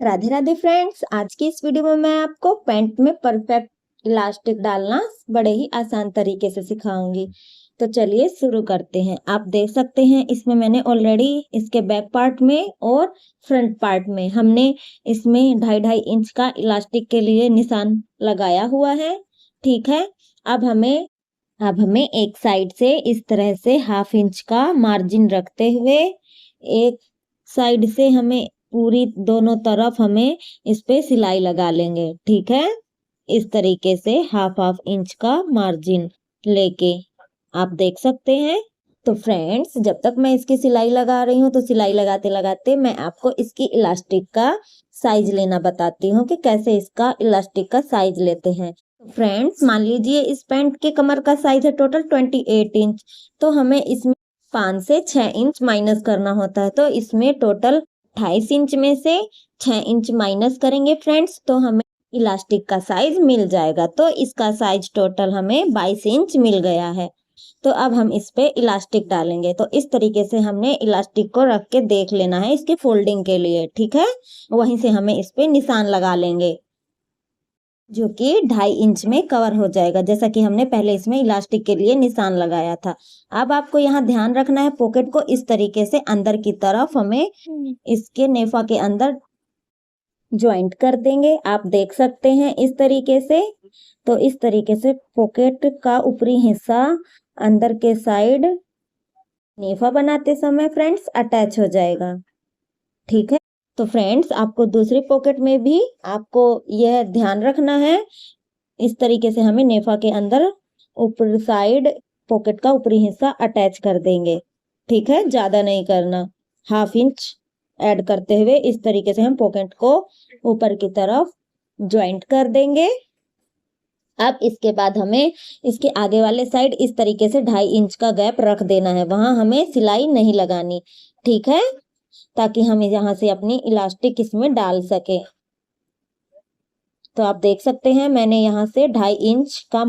Radhe Radhe friends, आज की इस वीडियो में मैं आपको पैंट में परफेक्ट इलास्टिक डालना बड़े ही आसान तरीके से सिखाऊंगी। तो चलिए शुरू करते हैं। आप देख सकते हैं इसमें मैंने ऑलरेडी इसके बैक पार्ट में और फ्रंट पार्ट में हमने इसमें 2.5 इंच का इलास्टिक के लिए निशान लगाया हुआ है। ठीक है, अब हमें एक साइड से इस तरह से 1/2 इंच का मार्जिन रखते हुए एक साइड से हमें पूरी दोनों तरफ हमें इस पे सिलाई लगा लेंगे। ठीक है, इस तरीके से 1/2 इंच का मार्जिन लेके आप देख सकते हैं। तो फ्रेंड्स, जब तक मैं इसकी सिलाई लगा रही हूँ तो सिलाई लगाते लगाते मैं आपको इसकी इलास्टिक का साइज लेना बताती हूँ कि कैसे इसका इलास्टिक का साइज लेते हैं। फ्रेंड्स, मान लीजिए इस पैंट के कमर का साइज है टोटल 28 इंच, तो हमें इसमें 5 से 6 इंच माइनस करना होता है। तो इसमें टोटल 28 इंच में से 6 इंच माइनस करेंगे फ्रेंड्स, तो हमें इलास्टिक का साइज मिल जाएगा। तो इसका साइज टोटल हमें 22 इंच मिल गया है। तो अब हम इस पे इलास्टिक डालेंगे। तो इस तरीके से हमने इलास्टिक को रख के देख लेना है इसकी फोल्डिंग के लिए। ठीक है, वहीं से हमें इस पे निशान लगा लेंगे जो कि 2.5 इंच में कवर हो जाएगा, जैसा कि हमने पहले इसमें इलास्टिक के लिए निशान लगाया था। अब आपको यहाँ ध्यान रखना है, पॉकेट को इस तरीके से अंदर की तरफ हमें इसके नेफा के अंदर ज्वाइंट कर देंगे। आप देख सकते हैं इस तरीके से। तो इस तरीके से पॉकेट का ऊपरी हिस्सा अंदर के साइड नेफा बनाते समय फ्रेंड्स अटैच हो जाएगा। ठीक है, तो फ्रेंड्स आपको दूसरी पॉकेट में भी आपको यह ध्यान रखना है। इस तरीके से हमें नेफा के अंदर ऊपर साइड पॉकेट का ऊपरी हिस्सा अटैच कर देंगे। ठीक है, ज्यादा नहीं करना, 1/2 इंच ऐड करते हुए इस तरीके से हम पॉकेट को ऊपर की तरफ ज्वाइंट कर देंगे। अब इसके बाद हमें इसके आगे वाले साइड इस तरीके से 2.5 इंच का गैप रख देना है, वहां हमें सिलाई नहीं लगानी। ठीक है, ताकि हम यहाँ से अपनी इलास्टिक इसमें डाल सके। तो आप देख सकते हैं मैंने यहाँ से 2.5 इंच का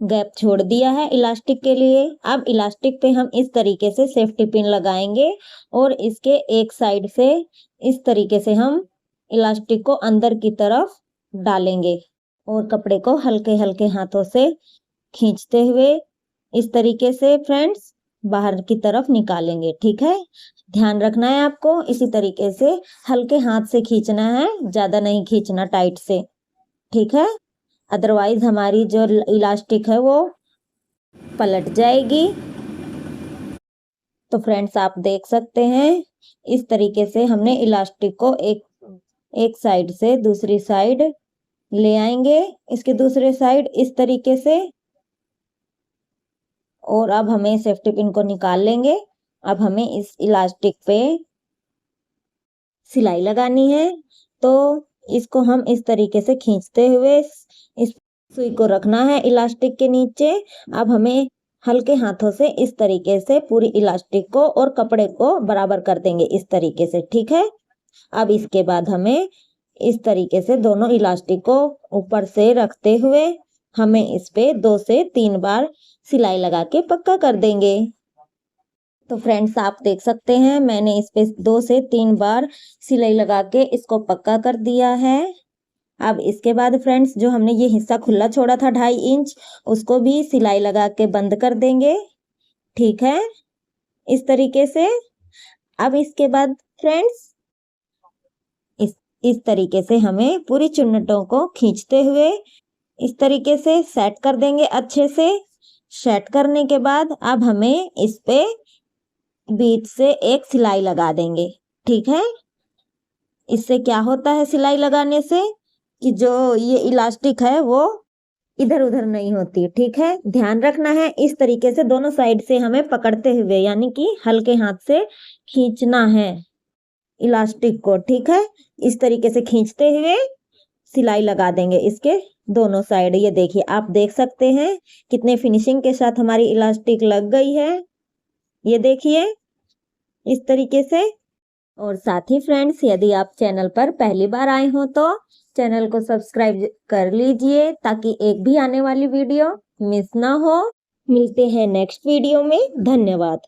गैप छोड़ दिया है इलास्टिक के लिए। अब इलास्टिक पे हम इस तरीके से सेफ्टी पिन लगाएंगे और इसके एक साइड से इस तरीके से हम इलास्टिक को अंदर की तरफ डालेंगे और कपड़े को हल्के हल्के हाथों से खींचते हुए इस तरीके से फ्रेंड्स बाहर की तरफ निकालेंगे। ठीक है, ध्यान रखना है आपको, इसी तरीके से हल्के हाथ से खींचना है, ज्यादा नहीं खींचना टाइट से। ठीक है, अदरवाइज हमारी जो इलास्टिक है वो पलट जाएगी। तो फ्रेंड्स आप देख सकते हैं इस तरीके से हमने इलास्टिक को एक साइड से दूसरी साइड ले आएंगे, इसके दूसरे साइड इस तरीके से, और अब हमें सेफ्टी पिन को निकाल लेंगे। अब हमें इस इलास्टिक पे सिलाई लगानी है। तो इसको हम इस तरीके से खींचते हुए इस सुई को रखना है इलास्टिक के नीचे। अब हमें हल्के हाथों से इस तरीके से पूरी इलास्टिक को और कपड़े को बराबर कर देंगे इस तरीके से। ठीक है, अब इसके बाद हमें इस तरीके से दोनों इलास्टिक को ऊपर से रखते हुए हमें इस पे 2 से 3 बार सिलाई लगा के पक्का कर देंगे। तो फ्रेंड्स आप देख सकते हैं मैंने इस पे 2 से 3 बार सिलाई लगा के इसको पक्का कर दिया है। अब इसके बाद फ्रेंड्स जो हमने ये हिस्सा खुला छोड़ा था 2.5 इंच, उसको भी सिलाई लगा के बंद कर देंगे। ठीक है, इस तरीके से। अब इसके बाद फ्रेंड्स इस तरीके से हमें पूरी चुन्नटों को खींचते हुए इस तरीके से सेट कर देंगे अच्छे से। सेट करने के बाद अब हमें इस पे बीच से एक सिलाई लगा देंगे। ठीक है, इससे क्या होता है सिलाई लगाने से कि जो ये इलास्टिक है वो इधर उधर नहीं होती। ठीक है, ध्यान रखना है, इस तरीके से दोनों साइड से हमें पकड़ते हुए यानी कि हल्के हाथ से खींचना है इलास्टिक को। ठीक है, इस तरीके से खींचते हुए सिलाई लगा देंगे इसके दोनों साइड। ये देखिए, आप देख सकते हैं कितने फिनिशिंग के साथ हमारी इलास्टिक लग गई है। ये देखिए इस तरीके से। और साथ ही फ्रेंड्स, यदि आप चैनल पर पहली बार आए हो तो चैनल को सब्सक्राइब कर लीजिए ताकि एक भी आने वाली वीडियो मिस ना हो। मिलते हैं नेक्स्ट वीडियो में। धन्यवाद।